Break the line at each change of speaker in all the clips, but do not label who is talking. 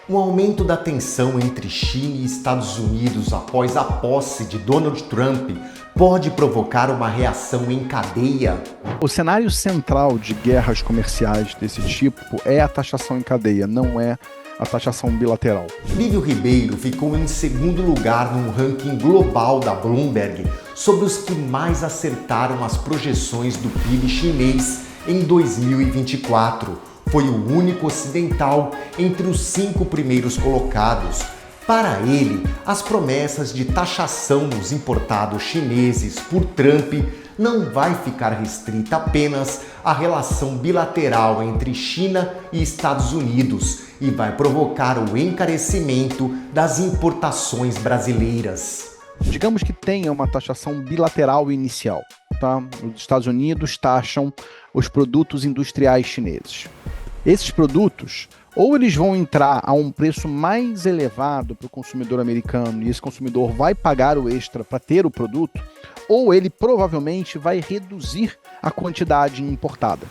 Um aumento da tensão entre China e Estados Unidos após a posse de Donald Trump pode provocar uma reação em cadeia?
O cenário central de guerras comerciais desse tipo é a taxação em cadeia, não é a taxação bilateral.
Lívio Ribeiro ficou em segundo lugar num ranking global da Bloomberg sobre os que mais acertaram as projeções do PIB chinês em 2024. Foi o único ocidental entre os 5 primeiros colocados. Para ele, as promessas de taxação dos importados chineses por Trump não vai ficar restrita apenas à relação bilateral entre China e Estados Unidos e vai provocar o encarecimento das importações brasileiras.
Digamos que tenha uma taxação bilateral inicial, tá? Os Estados Unidos taxam os produtos industriais chineses. Esses produtos, ou eles vão entrar a um preço mais elevado para o consumidor americano e esse consumidor vai pagar o extra para ter o produto, ou ele provavelmente vai reduzir a quantidade importada.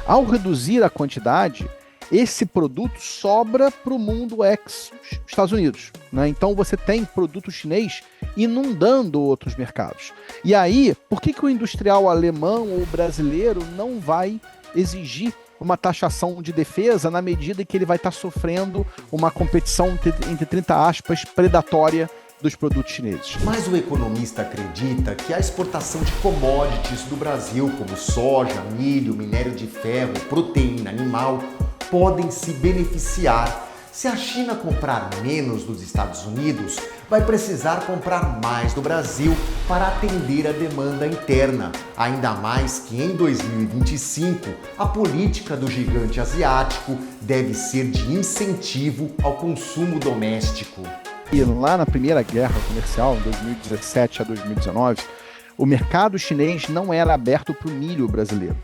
Ao reduzir a quantidade, esse produto sobra para o mundo ex-Estados Unidos, né? Então você tem produto chinês inundando outros mercados. E aí, por que o industrial alemão ou brasileiro não vai exigir uma taxação de defesa na medida que ele vai estar sofrendo uma competição entre 30 aspas, predatória dos produtos chineses?
Mas o economista acredita que a exportação de commodities do Brasil, como soja, milho, minério de ferro, proteína animal, podem se beneficiar. Se a China comprar menos dos Estados Unidos, vai precisar comprar mais do Brasil para atender a demanda interna. Ainda mais que em 2025, a política do gigante asiático deve ser de incentivo ao consumo doméstico.
E lá na primeira guerra comercial, em 2017 a 2019, o mercado chinês não era aberto para o milho brasileiro.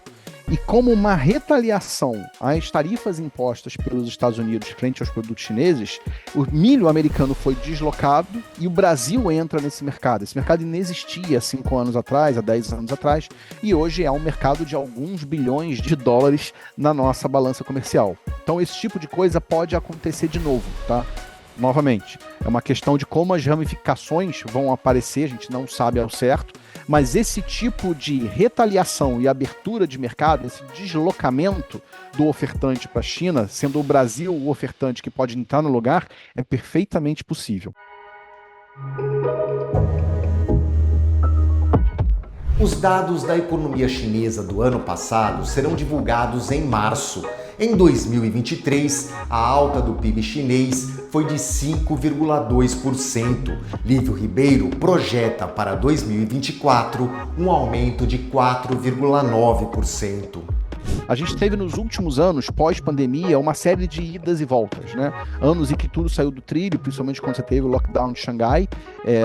E como uma retaliação às tarifas impostas pelos Estados Unidos frente aos produtos chineses, o milho americano foi deslocado e o Brasil entra nesse mercado. Esse mercado inexistia há 5 anos atrás, há 10 anos atrás, e hoje é um mercado de alguns bilhões de dólares na nossa balança comercial. Então esse tipo de coisa pode acontecer de novo, tá? Novamente, é uma questão de como as ramificações vão aparecer, a gente não sabe ao certo, mas esse tipo de retaliação e abertura de mercado, esse deslocamento do ofertante para a China, sendo o Brasil o ofertante que pode entrar no lugar, é perfeitamente possível.
Os dados da economia chinesa do ano passado serão divulgados em março. Em 2023, a alta do PIB chinês foi de 5,2%. Lívio Ribeiro projeta para 2024 um aumento de 4,9%.
A gente teve nos últimos anos, pós-pandemia, uma série de idas e voltas, né? Anos em que tudo saiu do trilho, principalmente quando você teve o lockdown de Xangai,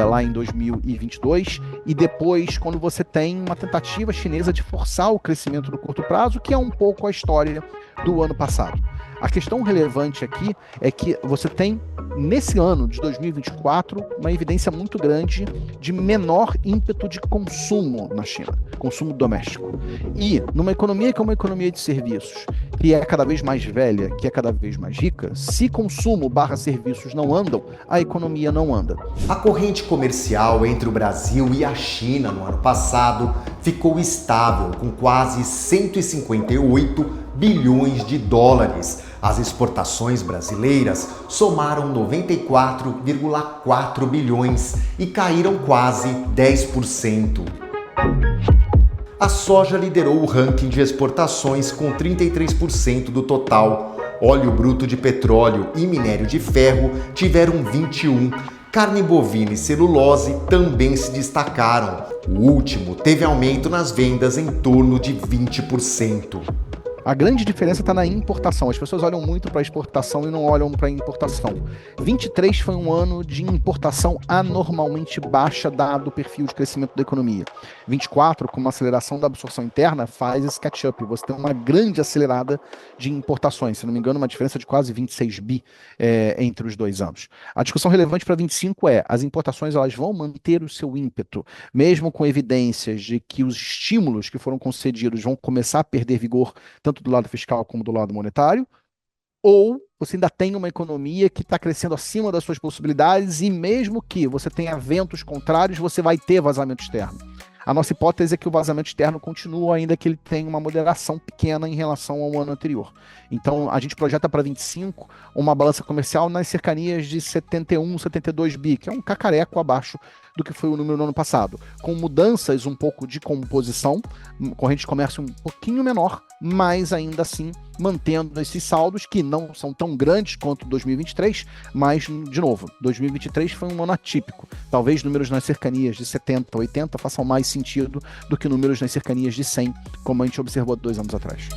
lá em 2022, e depois quando você tem uma tentativa chinesa de forçar o crescimento no curto prazo, que é um pouco a história do ano passado. A questão relevante aqui é que você tem, nesse ano de 2024, uma evidência muito grande de menor ímpeto de consumo na China, consumo doméstico. E numa economia que é uma economia de serviços, que é cada vez mais velha, que é cada vez mais rica, se consumo/serviços não andam, a economia não anda.
A corrente comercial entre o Brasil e a China no ano passado ficou estável, com quase 158 bilhões de dólares. As exportações brasileiras somaram 94,4 bilhões e caíram quase 10%. A soja liderou o ranking de exportações com 33% do total. Óleo bruto de petróleo e minério de ferro tiveram 21%. Carne bovina e celulose também se destacaram. O último teve aumento nas vendas em torno de 20%.
A grande diferença está na importação. As pessoas olham muito para a exportação e não olham para a importação. 23 foi um ano de importação anormalmente baixa, dado o perfil de crescimento da economia. 24, com uma aceleração da absorção interna, faz esse catch-up. Você tem uma grande acelerada de importações. Se não me engano, uma diferença de quase 26 bi entre os 2 anos. A discussão relevante para 25 é: as importações elas vão manter o seu ímpeto, mesmo com evidências de que os estímulos que foram concedidos vão começar a perder vigor, tanto do lado fiscal como do lado monetário, ou você ainda tem uma economia que está crescendo acima das suas possibilidades e mesmo que você tenha ventos contrários, você vai ter vazamento externo. A nossa hipótese é que o vazamento externo continua, ainda que ele tenha uma moderação pequena em relação ao ano anterior. Então, a gente projeta para 25 uma balança comercial nas cercanias de 71, 72 bi, que é um cacareco abaixo do que foi o número no ano passado, com mudanças um pouco de composição, corrente de comércio um pouquinho menor, mas ainda assim mantendo esses saldos que não são tão grandes quanto 2023, mas, de novo, 2023 foi um ano atípico. Talvez números nas cercanias de 70, 80 façam mais sentido do que números nas cercanias de 100, como a gente observou 2 anos atrás.